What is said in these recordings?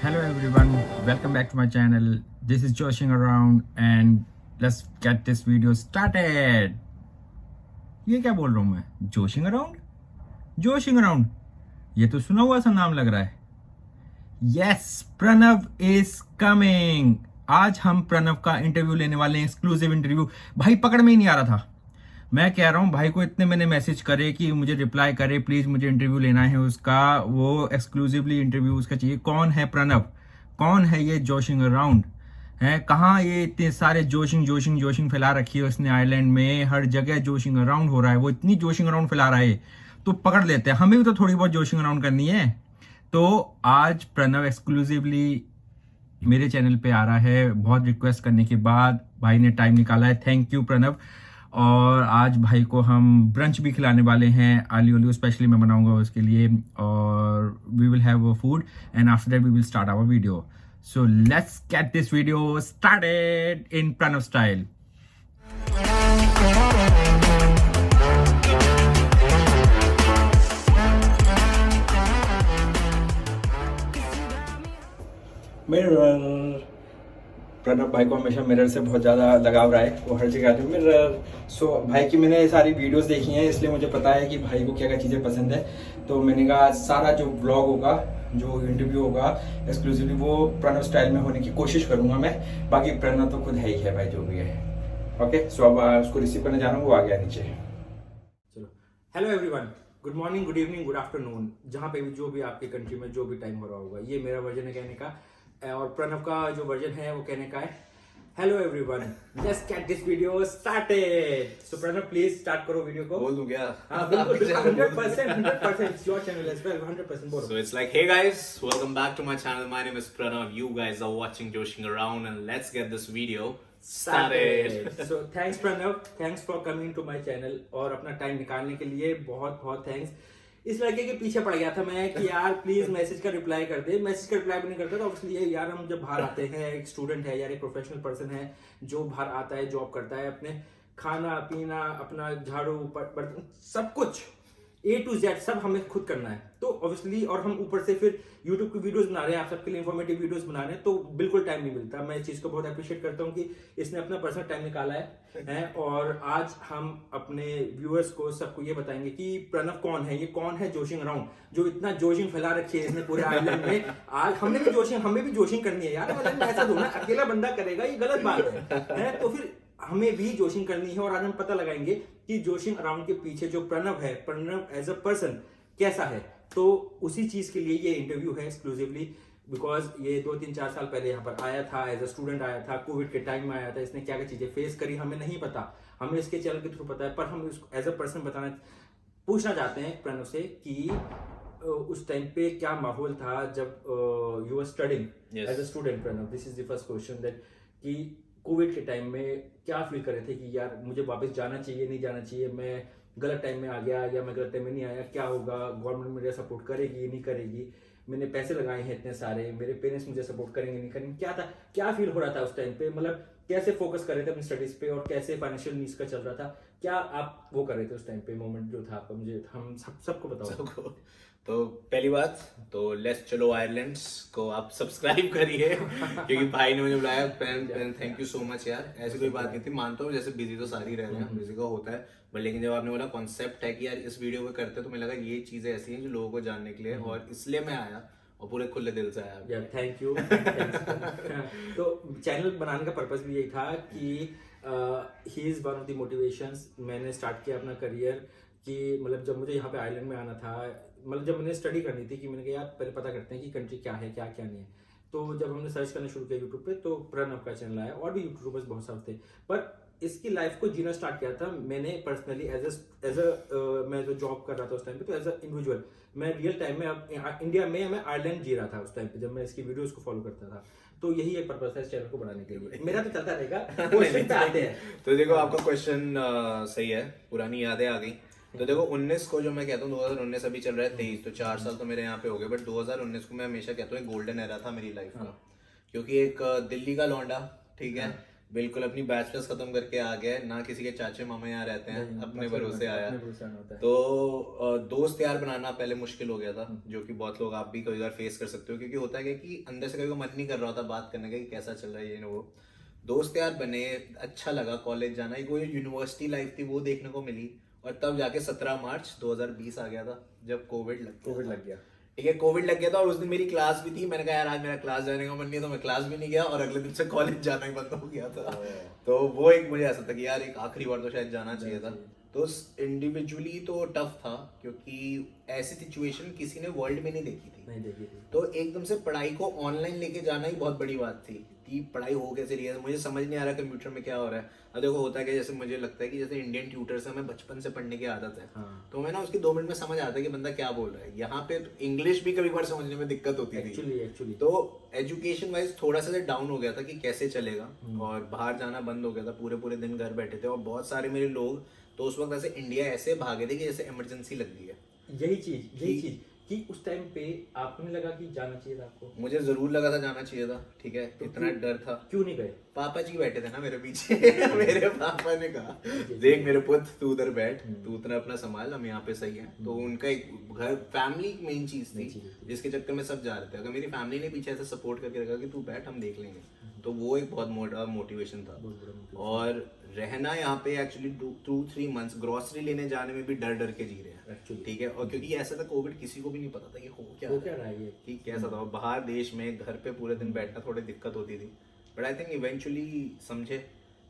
Hello everyone, welcome back to my channel. This is Joshing Around and let's get this video started. ये क्या बोल रहा हूँ मैं? जोशिंग अराउंड? जोशिंग अराउंड? ये तो सुना हुआ सा नाम लग रहा है. Yes, Pranav is coming. आज हम प्रणव का इंटरव्यू लेने वाले हैं, एक्सक्लूसिव इंटरव्यू. भाई पकड़ में ही नहीं आ रहा था. मैं कह रहा हूँ भाई को इतने मैंने मैसेज करे कि मुझे रिप्लाई करे, प्लीज मुझे इंटरव्यू लेना है उसका, वो एक्सक्लूसिवली इंटरव्यू उसका चाहिए. कौन है प्रणव? कौन है ये जोशिंग अराउंड? है कहाँ ये इतने सारे जोशिंग जोशिंग जोशिंग फैला रखी है उसने आइलैंड में, हर जगह जोशिंग अराउंड हो रहा है. वो इतनी जोशिंग अराउंड फैला रहा है तो पकड़ लेते हैं, हमें भी तो थोड़ी बहुत जोशिंग अराउंड करनी है. तो आज प्रणव एक्सक्लूसिवली मेरे चैनल पे आ रहा है, बहुत रिक्वेस्ट करने के बाद भाई ने टाइम निकाला है. Thank you Pranav. और आज भाई को हम ब्रंच भी खिलाने वाले हैं, आलू आलू स्पेशली मैं बनाऊंगा उसके लिए, और we will have a food and after that we will start our video. So let's get this video started in Pranav style. Mirror. Pranav भाई को हमेशा मिरर से बहुत ज़्यादा लगाव रहा है, वो हर जगह आते हैं मिरर. सो भाई की मैंने सारी वीडियोस देखी हैं, इसलिए मुझे पता है कि भाई को क्या क्या चीज़ें पसंद है. तो मैंने कहा सारा जो ब्लॉग होगा, जो इंटरव्यू होगा एक्सक्लूसिवली, वो प्रणव स्टाइल में होने की कोशिश करूँगा मैं. बाकी प्रणव तो खुद है ही है भाई, जो भी है. ओके, सो अब उसको रिसीव करने जा रहा हूँ, वो आ गया नीचे. चलो, hello everyone, good morning, good evening, good afternoon, जहाँ पे भी जो भी आपके कंट्री में जो भी टाइम हो रहा होगा. ये मेरा वर्जन है कहने का, और प्रणव का जो वर्जन है वो कहने का है hello everyone, let's get this video started. So Pranav please start करो वीडियो को. बोल दूं क्या? हाँ बिल्कुल, 100% it's your channel as well. 100% बोलो. So it's like, hey guys, welcome back to my channel. My name is Pranav. You guys are watching Joshing Around, and let's get this video started. So thanks Pranav, thanks for coming to my channel, और अपना time निकालने के लिए बहुत बहुत thanks. इस लड़के के पीछे पड़ गया था मैं कि यार प्लीज मैसेज का रिप्लाई कर दे. मैसेज का रिप्लाई भी नहीं करता. तो ऑब्वियसली ये यार, हम जब बाहर आते हैं, एक स्टूडेंट है यार, एक प्रोफेशनल पर्सन है जो बाहर आता है, जॉब करता है, अपने खाना पीना, अपना झाड़ू बर्तन, सब कुछ A to Z सब हमें खुद करना है. तो ऑब्वियसली, और हम ऊपर से फिर YouTube की वीडियोस बना रहे हैं, आप सबके लिए इन्फॉर्मेटिव वीडियोस बना रहे हैं, तो बिल्कुल टाइम नहीं मिलता. मैं इस चीज को बहुत अप्रिशिएट करता हूँ कि इसने अपना पर्सनल टाइम निकाला है. और आज हम अपने व्यूअर्स को, सबको ये बताएंगे कि प्रणव कौन है, ये कौन है जोशिंग अराउंड, जो इतना जोशिंग फैला रखी है इसने पूरे आइलैंड में. आज हमें भी जोशिंग करनी है यार. मतलब ऐसा थोड़ा अकेला बंदा करेगा, ये गलत बात है. तो फिर हमें भी जोशिंग करनी है, और आज हम पता लगाएंगे कि जोशिंग अराउंड के पीछे जो प्रणव है, प्रणव एज अ पर्सन कैसा है. तो उसी चीज के लिए ये इंटरव्यू है एक्सक्लूसिवली, बिकॉज ये 2-3-4 साल पहले यहाँ पर आया था, एज अ स्टूडेंट आया था, कोविड के टाइम में आया था. इसने क्या क्या चीजें फेस करी हमें नहीं पता, हमें इसके चैनल के थ्रू पता है, पर हम इसको एज अ पर्सन पूछना चाहते हैं प्रणव से कि उस टाइम पे क्या माहौल था जब you are studying as a student. Pranav, this is the first question, that कि कोविड के टाइम में क्या फील कर रहे थे कि यार मुझे वापस जाना चाहिए, नहीं जाना चाहिए, मैं गलत टाइम में आ गया या मैं गलत टाइम में नहीं आया, क्या होगा, गवर्नमेंट मुझे सपोर्ट करेगी नहीं करेगी, मैंने पैसे लगाए हैं इतने सारे, मेरे पेरेंट्स मुझे सपोर्ट करेंगे नहीं करेंगे, क्या था, क्या फील हो रहा था उस टाइम पे, मतलब कैसे फोकस कर रहे थे अपनी स्टडीज पे, और कैसे फाइनेंशियल नीड्स का चल रहा था, क्या आप वो कर रहे थे उस टाइम पे, मोमेंट जो था आपका, मुझे हम सबको बताओ. तो पहली बात तो लेट्स चलो आयरलैंड्स को आप सब्सक्राइब करिए क्योंकि भाई ने मुझे बुलाया. थैंक यू सो मच यार. ऐसी कोई बात नहीं थी, मानता हूँ जैसे बिजी तो सारी रह रहे हैं, बिजी का होता है, बट लेकिन जब आपने बोला कॉन्सेप्ट है कि यार इस वीडियो को करते तो मुझे लगा ये चीजें ऐसी हैं जो लोगों को जानने के लिए, और इसलिए मैं आया और पूरे खुले दिल से आया. यार थैंक यू. तो चैनल बनाने का पर्पस भी यही था कि he is one of the motivations. मैंने स्टार्ट किया अपना करियर कि मतलब जब मुझे यहाँ पे आइलैंड में आना था, मतलब जब मैंने स्टडी करनी थी कि मैंने कहा यार पहले पता करते हैं कि कंट्री क्या है, क्या क्या नहीं है. तो जब हमने सर्च करना शुरू किया यूट्यूब पे, तो प्रणव का चैनल आया, और भी यूट्यूबर्स बहुत सारे थे, पर इसकी लाइफ को जीना स्टार्ट किया था मैंने पर्सनली एज अ मैं जो जॉब कर रहा था उस टाइम पे, तो एज अ इंडिविजुअल मैं रियल टाइम में इंडिया में मैं आयरलैंड जी रहा था उस टाइम पे, जब मैं इसकी वीडियोस को फॉलो करता था. तो यही एक पर्पस है इस चैनल को बढ़ाने के लिए. मेरा तो चलता रहेगा. क्वेश्चन पे आते हैं. तो देखो आपका क्वेश्चन सही है, पुरानी यादें आ गई. तो देखो 19 को जो मैं कहता हूँ, 2019 अभी चल रहा है 23, तो 4 साल तो मेरे यहाँ पे हो गए, बट 2019 को मैं हमेशा कहता हूँ गोल्डन एरा था मेरी लाइफ का. क्योंकि एक दिल्ली का लौंडा, ठीक है, बिल्कुल अपनी बैचलर्स खत्म करके आ गए, ना किसी के चाचे मामा यहाँ रहते हैं, अपने भरोसे आया। अपने भरोसे आना होता है। तो दोस्त यार बनाना पहले मुश्किल हो गया था, जो कि बहुत लोग आप भी कई बार फेस कर सकते हो, क्योंकि होता है क्या कि अंदर से कभी को मन नहीं कर रहा होता बात करने का कि कैसा चल रहा है ये न वो। दोस्त यार बने, अच्छा लगा कॉलेज जाना, एक वो यूनिवर्सिटी लाइफ थी वो देखने को मिली। और तब जाके 17 मार्च 2020 आ गया था, जब कोविड लग गया। ठीक है, कोविड लग गया था और उस दिन मेरी क्लास भी थी। मैंने कहा यार आज मेरा क्लास जाने का मन नहीं है, तो मैं क्लास भी नहीं गया और अगले दिन से कॉलेज जाना ही बंद हो गया था। तो वो एक मुझे ऐसा था कि यार एक आखिरी बार तो शायद जाना चाहिए था। तो इंडिविजुअली तो टफ था, क्योंकि ऐसी सिचुएशन किसी ने वर्ल्ड में नहीं देखी थी। तो एकदम से पढ़ाई को ऑनलाइन लेके जाना ही बहुत बड़ी बात थी कि पढ़ाई हो कैसे रही है, मुझे समझ नहीं आ रहा कंप्यूटर में क्या हो रहा है। अब देखो होता है कि जैसे मुझे लगता है कि जैसे इंडियन ट्यूटर से हमें बचपन से पढ़ने की आदत है। तो मैं ना उसकी 2 मिनट में समझ आता है कि बंदा क्या बोल रहा है। यहाँ पे इंग्लिश भी कभी बार समझने में दिक्कत होती थी एक्चुअली। तो एजुकेशन वाइज थोड़ा सा डाउन हो गया था कि कैसे चलेगा, और बाहर जाना बंद हो गया था, पूरे पूरे दिन घर बैठे थे। और बहुत सारे मेरे लोग तो उस वक्त ऐसे इंडिया ऐसे भागे थे कि जैसे इमरजेंसी लग गई है। यही चीज कि उस टाइम पे आपको नहीं लगा कि जाना चाहिए था आपको? मुझे जरूर लगा था जाना चाहिए था, ठीक है। तो इतना डर था। क्यों नहीं गए? पापा जी बैठे थे ना मेरे पीछे मेरे पापा ने कहा देख मेरे पुत्र तू उधर बैठ, तू उतना अपना संभाल, हम यहाँ पे सही है। तो उनका एक घर फैमिली मेन चीज थी जिसके चक्कर में सब जा रहे थे। अगर मेरी फैमिली ने पीछे ऐसे सपोर्ट करके रखा कि तू बैठ हम देख लेंगे, तो वो एक बहुत मोटिवेशन था। और रहना यहाँ पे एक्चुअली 2-3 मंथ्स ग्रोसरी लेने जाने में भी डर के जी रहे हैं, ठीक है। और क्योंकि ऐसा था कोविड, किसी को भी नहीं पता था कि हो क्या रहा है कि कैसा था। बाहर देश में घर पे पूरे दिन बैठना थोड़ी दिक्कत होती थी, बट आई थिंक इवेंचुअली समझे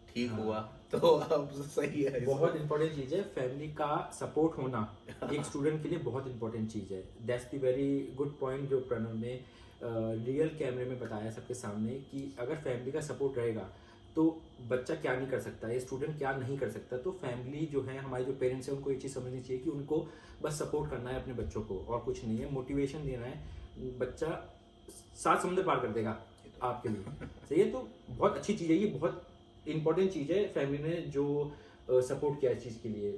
ठीक हुआ, तो अब सही है। बहुत इंपॉर्टेंट चीज है फैमिली का सपोर्ट होना एक स्टूडेंट के लिए बहुत इंपॉर्टेंट चीज है। That's the very good point जो प्रणव ने रियल कैमरे में बताया सबके सामने कि अगर फैमिली का सपोर्ट रहेगा तो बच्चा क्या नहीं कर सकता है, स्टूडेंट क्या नहीं कर सकता। तो फैमिली जो है, हमारे जो पेरेंट्स हैं, उनको ये चीज़ समझनी चाहिए कि उनको बस सपोर्ट करना है अपने बच्चों को, और कुछ नहीं है। मोटिवेशन देना है, बच्चा 7 समुंदर पार कर देगा आपके लिए। सही है, तो बहुत अच्छी चीज़ है ये, बहुत इंपॉर्टेंट चीज़ है फैमिली ने जो सपोर्ट किया इस चीज़ के लिए।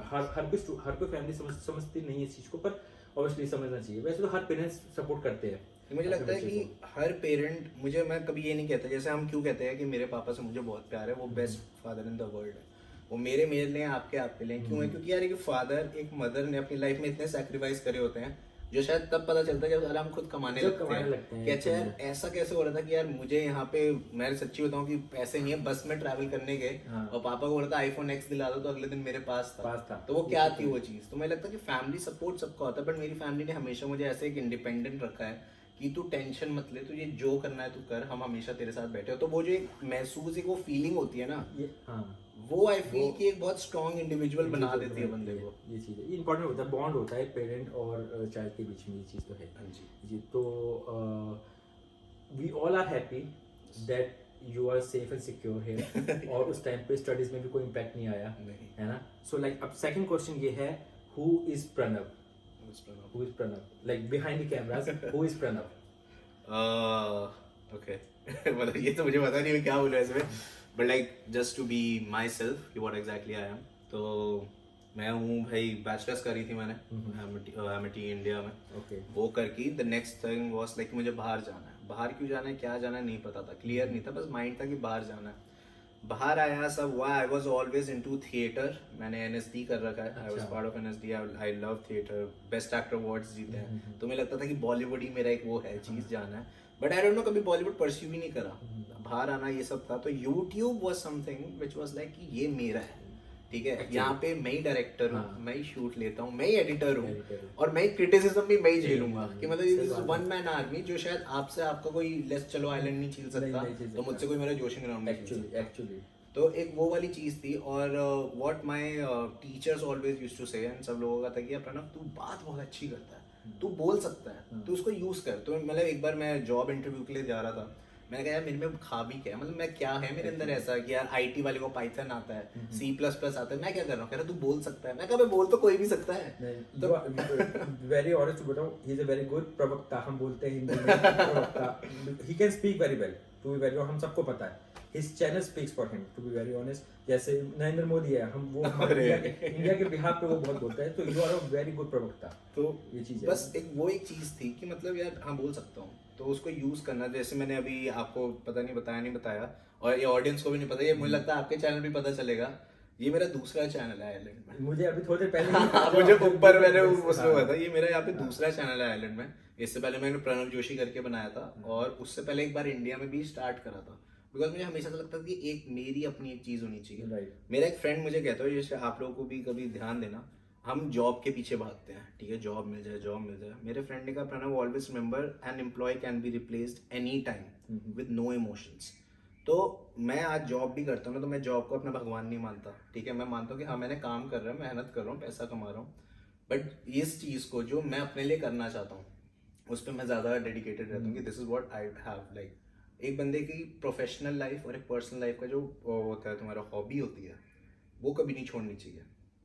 हर कोई फैमिली समझती नहीं है इस चीज़ को, पर ऑब्वियसली समझना चाहिए। वैसे तो हर पेरेंट्स सपोर्ट करते हैं। मुझे लगता है कि हर पेरेंट, मैं कभी ये नहीं कहता, जैसे हम क्यों कहते हैं कि मेरे पापा से मुझे बहुत प्यार है, वो best father in the world है, वो मेरे लिए आपके लिए क्यों है? क्योंकि यार एक फादर एक मदर ने अपनी लाइफ में इतने सैक्रिफाइस करे होते हैं जो शायद तब पता चलता है जब हम खुद कमाने लगते हैं कि अच्छा यार ऐसा कैसे हो रहा था कि यार मुझे यहाँ पे, मैं सच्ची बताऊँ कि पैसे नहीं है, बस में ट्रैवल करने के, और पापा को बोला था iPhone X दिला दो, तो अगले दिन मेरे पास था। तो वो क्या थी वो चीज। तो मुझे लगता है कि फैमिली सपोर्ट सबका होता है, बट मेरी फैमिली ने हमेशा मुझे ऐसे एक इंडिपेंडेंट रखा है कि तू टेंशन मत ले, तुझे जो करना है तू कर, हम हमेशा तेरे साथ बैठे हो। तो वो जो एक महसूस, एक वो फीलिंग होती है ना, वो आई फील कि एक बहुत स्ट्रॉन्ग इंडिविजुअल बना देती है बंदे को। ये चीज़ है, इंपॉर्टेंट होता है, बॉन्ड होता है पेरेंट और चाइल्ड के बीच में, ये चीज़ तो है। जी, तो we all are happy that you are safe and secure here और उस टाइम पे स्टडीज में भी कोई इम्पैक्ट नहीं आया, है ना। सो लाइक अब सेकंड क्वेश्चन ये है, who is Pranav? Like behind the cameras, who is Pranav? Okay. मतलब ये तो मुझे पता नहीं मैं क्या बोलूँ इसमें, but like just to be myself, कि what exactly I am. तो मैं हूँ भाई, बैचलर्स करी थी मैंने MIT इंडिया में। वो करके the next thing was like मुझे बाहर जाना है। बाहर क्यों जाना है, क्या जाना है नहीं पता था, क्लियर नहीं था, बस माइंड था कि बाहर जाना है। बाहर आया सब हुआ। I was always into theatre, मैंने NSD कर रखा है, I was part of NSD, I love theatre, best actor awards जीते हैं। तो मुझे लगता था कि बॉलीवुड ही मेरा एक वो है चीज जाना है, बट आई डोंट नो, कभी बॉलीवुड परस्यू ही नहीं करा। बाहर आना ये सब था। तो YouTube was something which was like कि ये मेरा है, ठीक है। यहाँ पे मैं ही डायरेक्टर हूँ, मैं ही शूट लेता हूँ, मैं ही एडिटर हूँ, और मैं ही क्रिटिसिज्म भी मैं ही झेलूंगा। कि मतलब this is one man army, जो शायद आपसे आपका कोई लेस चलो आइलैंड नहीं झेल सकता, तो मुझसे कोई मेरा जोशिंग ग्राउंड एक्चुअली। तो एक वो वाली चीज थी। और what my teachers always used to say, and सब लोगों का था कि प्रणव तू बात बहुत अच्छी करता है, तू बोल सकता है, तू उसको यूज कर। तो मतलब एक बार मैं जॉब इंटरव्यू के लिए जा रहा था, मैंने कहा यार मेरे में खाबी क्या है, मतलब मैं क्या है मेरे अंदर ऐसा कि यार IT वाले को पाइथन आता है, C++ आता है, मैं क्या कर रहा हूँ? कह रहा तू बोल सकता है। मैं कहा बोल तो कोई भी सकता है। तो वेरी ऑनेस्ट बताऊं, he is a very good प्रवक्ता, हम बोलते हैं हिंदी में प्रवक्ता। He can speak very well, to be very, हम सबको पता है। His channel speaks for him, to be very honest. जैसे नरेंद्र मोदी है, हम वो इंडिया के बिहार पे वो बहुत बोलता है। तो you are a very good प्रवक्ता। तो ये चीज बस एक वो एक चीज थी कि मतलब यार हाँ बोल सकता हूँ, तो उसको यूज करना। जैसे मैंने अभी आपको पता नहीं बताया और ये ऑडियंस को भी नहीं पता, ये मुझे लगता है आपके चैनल भी पता चलेगा, ये मेरा दूसरा चैनल है आयरलैंड में। मुझे अभी थोड़े पहले ही पता मुझे चला, ऊपर मैंने हाँ। उसमें हुआ था, ये मेरा यहाँ पे दूसरा चैनल है आयरलैंड में। इससे पहले मैंने प्रणव जोशी करके बनाया था, और उससे पहले एक बार इंडिया में भी स्टार्ट करा था, बिकॉज मुझे हमेशा से लगता था कि एक मेरी अपनी एक चीज होनी चाहिए। राइट। मेरा एक फ्रेंड मुझे कहता है, जैसे आप लोगों को भी कभी ध्यान देना, हम जॉब के पीछे भागते हैं, ठीक है, जॉब मिल जाए जॉब मिल जाए। मेरे फ्रेंड ने कहा, Pranav always remember an employ can be replaced any time with no emotions. तो मैं आज जॉब भी करता हूँ ना, तो मैं जॉब को अपना भगवान नहीं मानता, ठीक है, मैं मानता हूँ कि हाँ मैंने काम कर रहा हूँ, मेहनत कर रहा हूँ, पैसा कमा रहा हूँ, बट इस चीज़ को जो मैं अपने लिए करना चाहता हूँ उस पर मैं ज़्यादा डेडिकेटेड रहता हूँ कि this is what I have like. एक बंदे की प्रोफेशनल लाइफ और एक पर्सनल लाइफ का जो होता है, तुम्हारा हॉबी होती है, वो कभी नहीं छोड़नी चाहिए,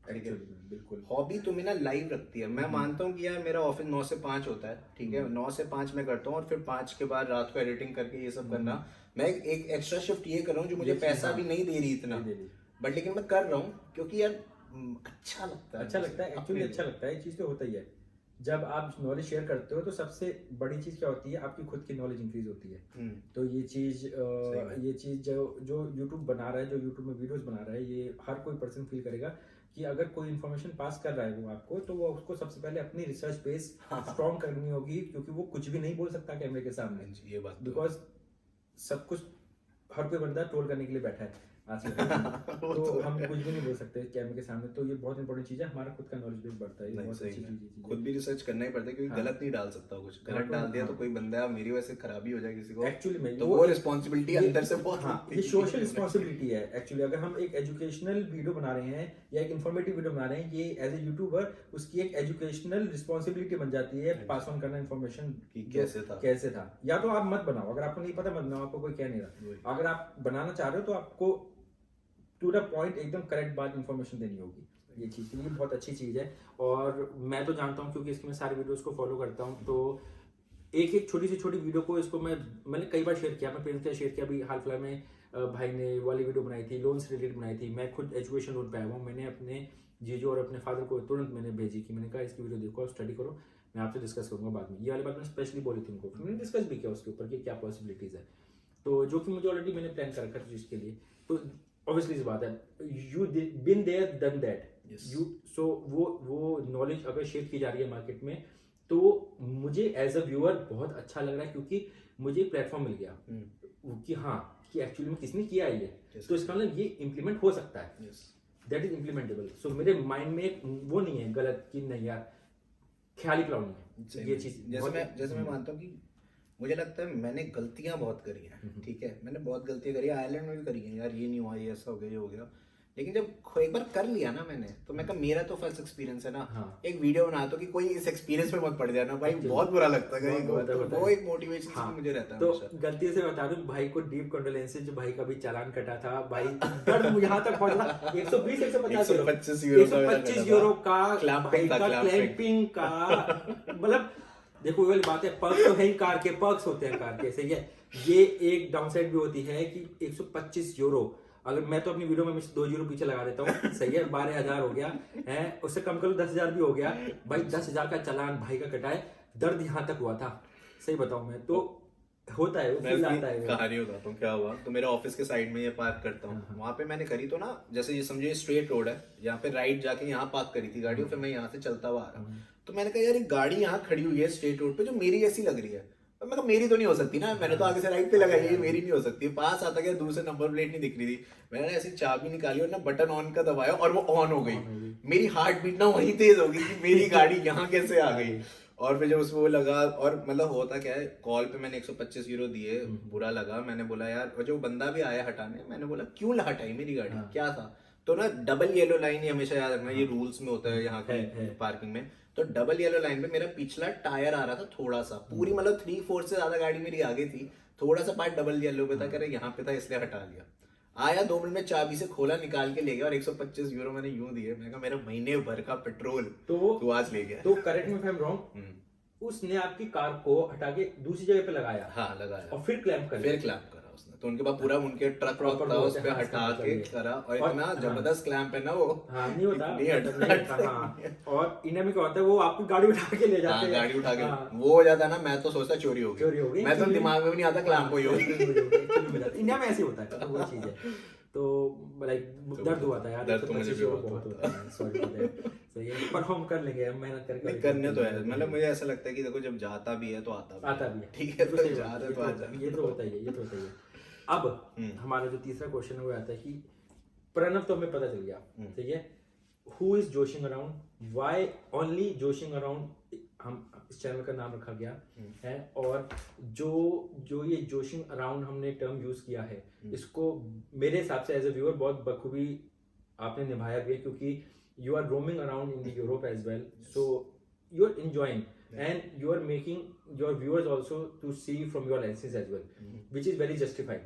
ठीक है। बिल्कुल। हॉबी तुम्हें ना लाइव रखती है। मैं मानता हूँ कि यार मेरा ऑफिस 9 से 5 होता है, ठीक है, 9 से 5 मैं करता हूँ, और फिर 5 के बाद रात को एडिटिंग करके ये सब करना। मैं एक एक्स्ट्रा शिफ्ट ये कर रहा हूँ जो मुझे पैसा भी नहीं दे रही इतना, बट लेकिन मैं कर रहा हूँ क्योंकि यार अच्छा लगता है। अच्छा लगता है, एक्चुअली अच्छा लगता है, ये चीज़ तो होता ही है। जब आप नॉलेज शेयर करते हो तो सबसे बड़ी चीज़ क्या होती है, आपकी खुद की नॉलेज इंक्रीज होती है। तो ये चीज़ जो यूट्यूब बना रहा है, जो यूट्यूब में वीडियोस बना रहा है, ये हर कोई पर्सन फील करेगा कि अगर कोई इन्फॉर्मेशन पास कर रहा है वो आपको, तो वो उसको सबसे पहले अपनी रिसर्च बेस स्ट्रॉन्ग करनी होगी, क्योंकि वो कुछ भी नहीं बोल सकता कैमरे के सामने, ये बात बिकॉज सब कुछ हर कोई बंदा ट्रोल करने के लिए बैठा है आज के टाइम में। तो हम कुछ भी नहीं बोल सकते कैमरे के सामने, तो ये बहुत इंपॉर्टेंट चीज़ है, हमारा खुद का नॉलेज बेस बढ़ता है, ये बहुत अच्छी चीज़ है। खुद भी रिसर्च करना ही पड़ता है, क्योंकि गलत नहीं डाल सकता, कुछ गलत डाल दिया तो कोई बंदा मेरी वजह से खराबी हो जाए किसी को, एक्चुअली में तो वो रिस्पॉन्सिबिलिटी अंदर से बहुत, हाँ, ये सोशल रिस्पॉन्सिबिलिटी है एक्चुअली। अगर हम एक एजुकेशनल वीडियो बना रहे हैं या एक इन्फॉर्मेटिव वीडियो बना रहे हैं, ये एज ए यूट्यूबर उसकी एक एजुकेशनल रिस्पॉन्सिबिलिटी बन जाती है, पास ऑन करना इन्फॉर्मेशन कैसे था। या तो आप मत बनाओ, अगर आपको नहीं पता मत बनाओ, आपको कोई कह नहीं रहा। अगर आप बनाना चाह रहे हो तो आपको टू द पॉइंट एकदम करेक्ट बात इन्फॉर्मेशन देनी होगी, ये चीज़, ये बहुत अच्छी चीज़ है। और मैं तो जानता हूँ क्योंकि इसके मैं सारे वीडियोस को फॉलो करता हूँ, तो एक छोटी वीडियो को इसको मैंने कई बार शेयर किया, मैं पेरेंट्स के साथ शेयर किया। अभी हाल फिलहाल में भाई ने वाली वीडियो बनाई थी, लोन से रिलेटेड बनाई थी। मैं खुद एजुकेशन लोन पे आया हूँ, मैंने अपने जीजू और अपने फादर को तुरंत मैंने भेजी कि मैंने कहा इसकी वीडियो देखो, स्टडी करो, मैं आपसे डिस्कस करूँगा बाद में। ये वाली बात मैंने स्पेशली बोली थी उनको, मैंने डिस्कस भी किया उसके ऊपर कि क्या पॉसिबिलिटीज़ है, तो जो कि मुझे ऑलरेडी मैंने प्लान कर रखा था जिसके लिए। तो ऑब्वियसली इस बात है, you been there done that, you so वो नॉलेज अगर शेयर की जा रही है मार्केट में, तो मुझे एज अ व्यूअर बहुत अच्छा लग रहा है, क्योंकि मुझे प्लेटफॉर्म मिल गया कि हाँ कि एक्चुअली में किसने किया है ये, तो इसका मतलब ये इम्प्लीमेंट हो सकता है, दैट इज इम्प्लीमेंटेबल। सो मेरे माइंड में वो नहीं है गलत कि नहीं यार ख्याली प्लान नहीं है ये चीज। जैसे मैं मानता हूँ कि मुझे लगता है मैंने गलतियां बहुत करी हैं, ठीक है, मैंने बहुत गलतियां करी है, आयरलैंड में भी करी है यार, ये नहीं हुआ, ये ऐसा हो गया, ये हो गया, लेकिन जब एक बार कर लिया ना मैंने, तो मैं कहा मेरा तो फर्स्ट एक्सपीरियंस है ना, एक वीडियो बना तो कि कोई इस एक्सपीरियंस में मत पड़ जाए ना भाई, बहुत बुरा लगता है, वो एक मोटिवेशन मुझे रहता है। तो गलती से बता दूं भाई को डीप कंडोलेंसेस, जो भाई का भी चालान कटा था भाई, दर्द यहाँ तक पहुंचा 120-150 यूरो का क्लैंपिंग का, मतलब देखो ये वाली बात है, पर्क्स तो है ही, कार के पर्क्स होते हैं कार के, सही है। ये एक डाउनसाइड भी होती है कि 125 यूरो, अगर मैं तो अपनी वीडियो में 2 यूरो पीछे लगा देता हूँ, सही है, 12,000 हो गया है, उससे कम करो 10,000 भी हो गया भाई, 10,000 का चालान भाई का कटा है, दर्द यहाँ तक हुआ था, सही बताऊं मैं तो होता है, मैं कहानी बताता हूँ क्या हुआ। तो मेरे ऑफिस के साइड में ये पार्क करता हूँ, वहां पे मैंने करी तो ना, जैसे ये समझो स्ट्रेट रोड है, यहाँ पे राइट जाके यहाँ पार्क करी थी गाड़ी, फिर मैं यहाँ से चलता हुआ आ रहा हूँ, तो मैंने कहा यार एक गाड़ी यहाँ खड़ी हुई है स्ट्रेट रोड पे जो मेरी जैसी लग रही है, मैं कहा मेरी तो नहीं हो सकती ना, मैंने तो आगे से राइट पे लगाई है, मेरी नहीं हो सकती। पास आता गया, दूर से नंबर प्लेट नहीं दिख रही थी, मैंने ऐसी चाबी निकाली और ना बटन ऑन का दबाया और वो ऑन हो गई, मेरी हार्ट बीट ना वहीं तेज हो गई कि मेरी गाड़ी यहाँ कैसे आ गई। और फिर जब उसको वो लगा, और मतलब होता क्या है, कॉल पे मैंने 125 यूरो दिए, बुरा लगा, मैंने बोला यार, और जो बंदा भी आया हटाने, मैंने बोला क्यों हटाई मेरी गाड़ी, क्या था, तो ना डबल येलो लाइन ही हमेशा याद रखना, ये रूल्स में होता है यहाँ की पार्किंग में, तो डबल येलो लाइन पे मेरा पिछला टायर आ रहा था थोड़ा सा, पूरी मतलब 3/4 से ज्यादा गाड़ी मेरी आगे थी, थोड़ा सा पार्ट डबल येलो पे था, कह रहे यहाँ पे था इसलिए हटा लिया। आया 2 मिनट में चाबी से खोला, निकाल के ले गया, और 125 यूरो मैंने यूं दिए, मैं कहा मेरा महीने भर का पेट्रोल तो आज ले गया। तो correct me if I am wrong, उसने आपकी कार को हटा के दूसरी जगह पे लगाया, हाँ लगाया, और फिर क्लैंप कर करा उसने, तो उनके पास पूरा उनके ट्रक Proper था, वो उस पे हाँ, हटा इसका मतलब के ये। करा, और और इतना हाँ, जबरदस्त क्लैंप है ना वो, हाँ नहीं होता नहीं मतलब नहीं होता हटा। हाँ। और इंडिया में क्या होता है वो आपकी गाड़ी उठा के ले जाते हाँ हैं गाड़ी उठा के हाँ, वो हो जाता है ना, मैं तो सोचता चोरी हो चोरी हो गई, गई मैं तो एक्चुअली दिमाग में भी नहीं आता क्लैंप हुई होगी। एक्चुअली में जाता इंडिया में ऐसे ही होता है, तो वो चीज़ है। तो लाइक तो दर्द वो हुआ था यार, दर्द तो मुझे 125 भी यूरो बहुत बहुत होता होता है, सॉरी फॉर दैट। सही है, परफॉर्म कर लेंगे हम, मेहनत करके नहीं रिकॉर्ड करने कर तो लेंगे, है, वो तो मतलब है। मुझे ऐसा लगता है कि देखो जब जाता भी है तो आता भी है, ठीक है, बिल्कुल तो सही जा बात रहा है, है तो आ जाने ये तो दो। होता ही है, ये तो होता ही है। अब हम्म, हमारा जो तीसरा क्वेश्चन है वो आता है कि प्रणव तो हमें पता चल गया, हम्म, ठीक है, who is joshing around, why only joshing around हम इस चैनल का नाम रखा गया है, और जो जो ये जोशिंग अराउंड हमने टर्म यूज किया है, इसको मेरे हिसाब से एज ए व्यूअर बहुत बखूबी आपने निभाया भी है, क्योंकि you are roaming around in the Europe as well, so you are enjoying and you are making your viewers also to see from your lenses as well, which is very justified.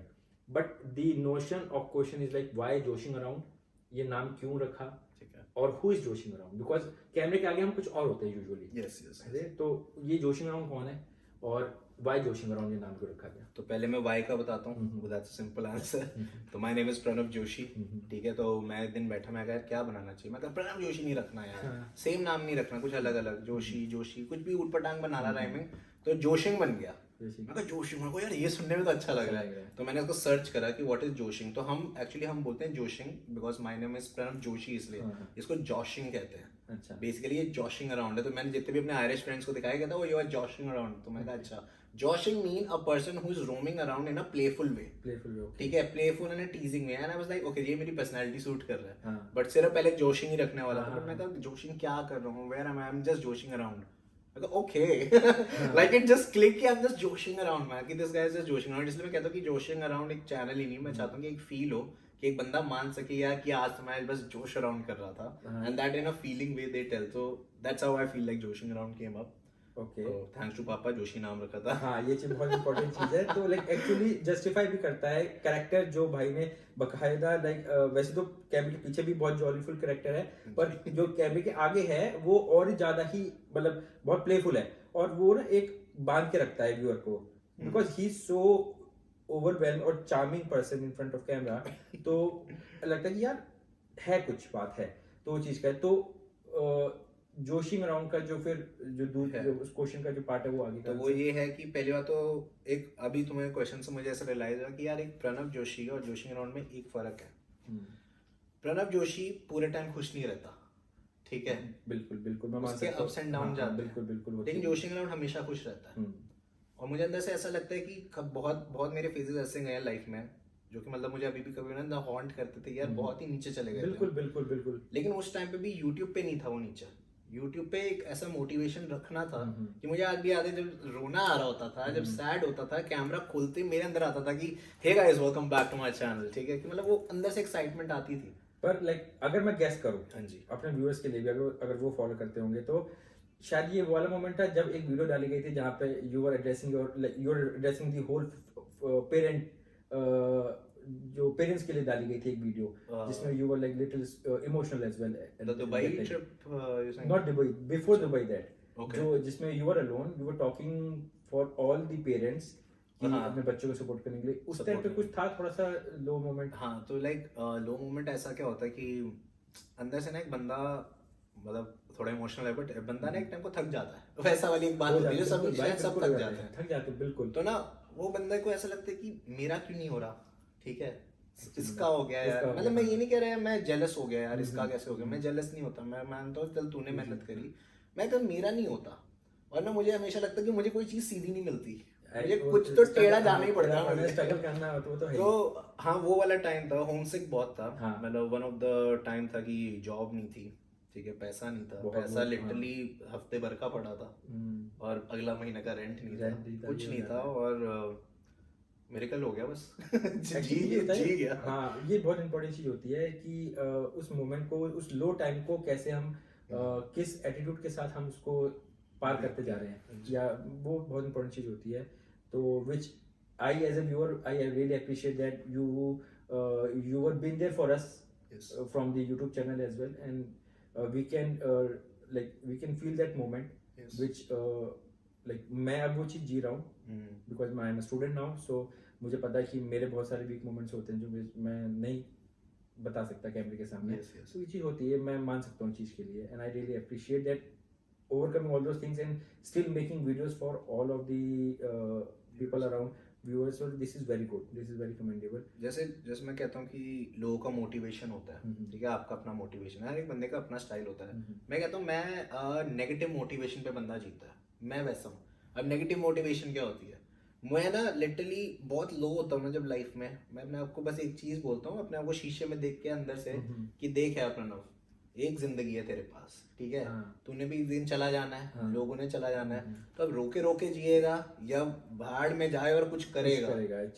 But the notion of question is like why joshing around, ये नाम क्यों रखा, ठीक है, और who is joshing around, because कैमरे के आगे हम कुछ और होते हैं यूजुअली, यस यस। तो ये जोशिंग अराउंड कौन है और why जोशिंग अराउंड ये नाम क्यों रखा गया? तो पहले मैं वाई का बताता हूँ, दैट्स सिंपल आंसर। तो my name is Pranav Joshi, ठीक है, तो मैं एक दिन बैठा, मैं कहा यार क्या बनाना चाहिए, मैं कहा प्रणव जोशी नहीं रखना यार, सेम नाम नहीं रखना, कुछ अलग अलग, जोशी जोशी कुछ भी उटपटांग बनाना राइमिंग, तो जोशिंग बन गया। मैं कहा जोशिंग, मेरे को यार ये सुनने में तो अच्छा लग रहा है, तो मैंने उसको सर्च करा कि व्हाट इज जोशिंग, तो हम एक्चुअली हम बोलते हैं joshing because my name is Pranav Joshi, इसलिए इसको जॉशिंग कहते हैं। अच्छा, बेसिकली ये जॉशिंग अराउंड है, तो मैंने जितने भी अपने आयरिश फ्रेंड्स को दिखाया गया था वो यू आर जॉशिंग अराउंड, तो मैं कहा अच्छा, joshing mean a person who is roaming around in a playful way, playful way, ठीक है, playful and teasing way, and I was like okay ये मेरी पर्सनालिटी सूट कर रहा है, हाँ। बट सिर्फ पहले जोशिंग ही रखने वाला था, बट मैं कहा जोशिंग क्या कर रहा हूँ, where I am just joshing around, okay like it just click कि I am just joshing around, मैं कि this guy is just joshing around, इसलिए मैं कहता हूँ कि जोशिंग अराउंड एक चैनल ही नहीं, मैं चाहता हूँ कि एक फील हो कि एक बंदा मान सके यार कि आज तो मैं बस जोश अराउंड कर रहा था, and that in a feeling way they tell, so that's how I feel like joshing around came up. Okay, thanks to papa, Joshi नाम रखा था। हाँ ये चीज बहुत इंपॉर्टेंट चीज है, तो लाइक एक्चुअली जस्टिफाई भी करता है कैरेक्टर जो भाई ने बकायदा, लाइक वैसे तो कैमरे के पीछे भी बहुत जॉलीफुल कैरेक्टर है, पर जो कैमरे के आगे है वो और ज्यादा ही मतलब बहुत प्लेफुल है, और वो ना एक बांध के रखता है व्यूअर को, because he is so overwhelm और charming person in front of camera, तो लगता है कि यार है कुछ बात है, तो वो चीज का है। तो जोशिंग अराउंड का जो फिर जो उस क्वेश्चन का जो पार्ट है वो आगे तो का वो ये है कि पहली बात तो एक अभी तुम्हें क्वेश्चन से मुझे ऐसा रियलाइज हुआ कि यार एक प्रणव जोशी और जोशिंग अराउंड में एक फर्क है। प्रणव जोशी पूरे टाइम खुश नहीं रहता, ठीक है, बिल्कुल बिल्कुल मैं मान उसके सकता हूँ, अप्स एंड डाउन जाते हैं, बिल्कुल बिल्कुल वो लेकिन चीज़ है। जोशिंग अराउंड हमेशा खुश रहता है। और मुझे अंदर से ऐसा लगता है कि बहुत बहुत मेरे फेजेस ऐसे गए हैं लाइफ में जो कि मतलब मुझे अभी भी कभी ना हॉन्ट करते थे यार, बहुत ही नीचे चले गए बिल्कुल थे, बिल्कुल बिल्कुल, लेकिन उस टाइम पे भी यूट्यूब पे नहीं था वो नीचे, यूट्यूब पे एक ऐसा मोटिवेशन रखना था कि मुझे आज भी याद है जब रोना आ रहा होता था, जब सैड होता था, कैमरा खोलते ही मेरे अंदर आता था कि hey guys welcome back to my channel, ठीक है, कि मतलब वो अंदर से एक्साइटमेंट आती थी। पर लाइक अगर मैं गेस करूँ हाँ जी, अपने व्यूअर्स के लिए भी, अगर वो फॉलो करते होंगे तो शायद ये वो वाला मोमेंट था जब एक वीडियो डाली गई थी जहाँ पे you are addressing the whole parent, जो पेरेंट्स के लिए डाली गई थी एक वीडियो जिसमें you were like little emotional as well, the Dubai trip, not Dubai, before Dubai that, Okay. जो जिसमें you are alone, you were talking for all the parents कि हाँ। अपने बच्चों को सपोर्ट करने के लिए, उस टाइम पे Support कुछ था थोड़ा सा लो मोमेंट? हाँ, तो लाइक लो मोमेंट ऐसा क्या होता है कि अंदर से ना एक बंदा मतलब थोड़ा इमोशनल है, बट बंदा ना एक टाइम को थक जाता है, वैसा वाली एक बात होती है जो सभी शायद सब थक जाते हैं, बिल्कुल, तो ना वो बंदे को ऐसा लगता है कि मेरा क्यों नहीं हो रहा, ठीक है, इसका हो गया यार, मतलब मैं ये नहीं कह रहा मैं जेलस हो गया यार, इसका कैसे हो गया, मैं जेलस नहीं होता, मैं मानता हूँ चल तूने मेहनत करी, मैं तो मेरा नहीं होता, और ना मुझे हमेशा लगता है कि मुझे कोई चीज सीधी नहीं मिलती, मुझे कुछ तो टेढ़ा जाना ही पड़ता है मुझे, स्ट्रगल करना हो तो है। तो हाँ वो वाला टाइम था, होमसिक बहुत था, हाँ। मतलब वन ऑफ द टाइम था कि जॉब नहीं थी, ठीक है, पैसा नहीं था, पैसा लिटरली हफ्ते भर का पड़ा था, और अगला महीने का रेंट नहीं था, कुछ नहीं था, और मिरेकल हो गया बस जी गया। हाँ ये बहुत इंपॉर्टेंट चीज होती है कि उस मोमेंट को, उस लो टाइम को कैसे हम किस एटीट्यूड के साथ हम उसको पार करते जा रहे हैं, या वो बहुत इंपॉर्टेंट चीज होती है, तो which I as a viewer I really appreciate that you were been there for us from the YouTube channel as well, and we can feel that moment which like मैं अब वो चीज जी रहा हूँ because I am a student now, so मुझे पता है कि मेरे बहुत सारे वीक मोमेंट्स होते हैं जो मैं नहीं बता सकता कैमरे के सामने। तो ये चीज़ होती है, मैं मान सकता हूँ चीज़ के लिए, and I really appreciate that overcoming all those things and still making videos for all of the people around viewers. So this is very good, this is very commendable. जैसे जैसे मैं कहता हूँ कि लोगों का मोटिवेशन होता है, ठीक है, आपका अपना मोटिवेशन है, हर एक बंदे का अपना स्टाइल होता है। मैं कहता हूँ मैं नेगेटिव मोटिवेशन पे बंदा जीता है, मैं वैसा हूँ। अब नेगेटिव मोटिवेशन क्या होती है, मैं ना लिटरली बहुत लो होता हूँ ना जब लाइफ में, मैं अपने आपको बस एक चीज बोलता हूँ, अपने आप को शीशे में देख के अंदर से कि देख है अपना नव, एक जिंदगी है तेरे पास, ठीक है, तूने भी एक दिन चला जाना है, लोगों ने चला जाना है, तो अब रोके रोके जिएगा या भाड़ में जाए और कुछ करेगा।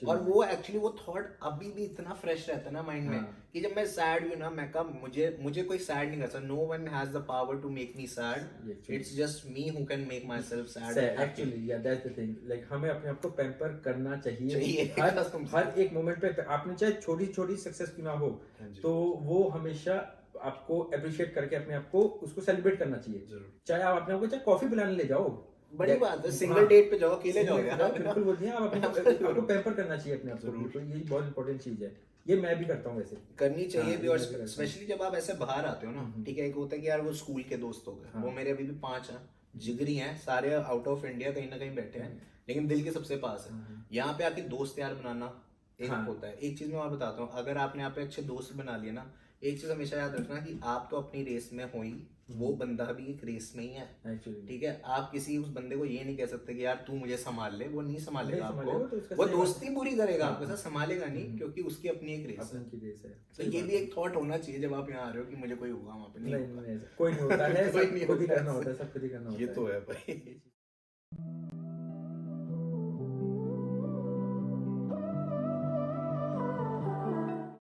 और वो एक्चुअली वो थॉट अभी भी इतना फ्रेश रहता है ना माइंड में कि जब मैं सैड हूँ ना, मैं कहा मुझे कोई सैड नहीं कर सकता, no one has the power to make me sad, it's just me who can make myself sad. Actually या दैट्स द थिंग, लाइक हमें अपने आप को पैम्पर करना चाहिए हर एक मोमेंट पे। आपने चाहे छोटी छोटी सक्सेस क्यों ना हो, तो वो हमेशा आपको अप्रिशिएट करके अपने आप को उसको सेलिब्रेट करना चाहिए। चाहे आप अपने आप को चाहे कॉफी पिलाने ले जाओ, बड़ी बात है, सिंगल डेट पे जाओ, अकेले जाओ, बिल्कुल बोलती हैं आप, आपको पैम्पर करना चाहिए अपने आप को, बिल्कुल ये बहुत इंपॉर्टेंट चीज है, ये मैं भी करता हूँ वैसे, करनी चाहिए भी। और स्पेशली जब आप ऐसे बाहर आते हो ना, ठीक है, एक होता है कि यार वो स्कूल के दोस्त हो गए, वो मेरे अभी भी 5 हैं, जिगरी हैं, सारे आउट ऑफ इंडिया कहीं ना कहीं बैठे हैं, लेकिन दिल के सबसे पास है। यहाँ पे आके दोस्त यार बनाना एक होता है। एक चीज मैं और बताता हूँ, अगर आपने यहाँ पे अच्छे दोस्त बना लिए ना, एक चीज हमेशा याद रखना कि आप तो अपनी रेस में हो ही, वो बंदा भी एक रेस में ही है, ठीक है। आप किसी उस बंदे को ये नहीं कह सकते कि यार तू मुझे संभाल ले, वो नहीं संभालेगा आपको, वो दोस्ती पूरी करेगा आपके साथ, संभालेगा नहीं, क्योंकि उसकी अपनी एक रेस है। तो ये भी एक थॉट होना चाहिए जब आप यहाँ आ रहे हो कि मुझे कोई होगा वहाँ पे, नहीं, कोई नहीं होता है, सब खुद ही करना होता है, सब खुद ही करना होता है। ये तो है भाई।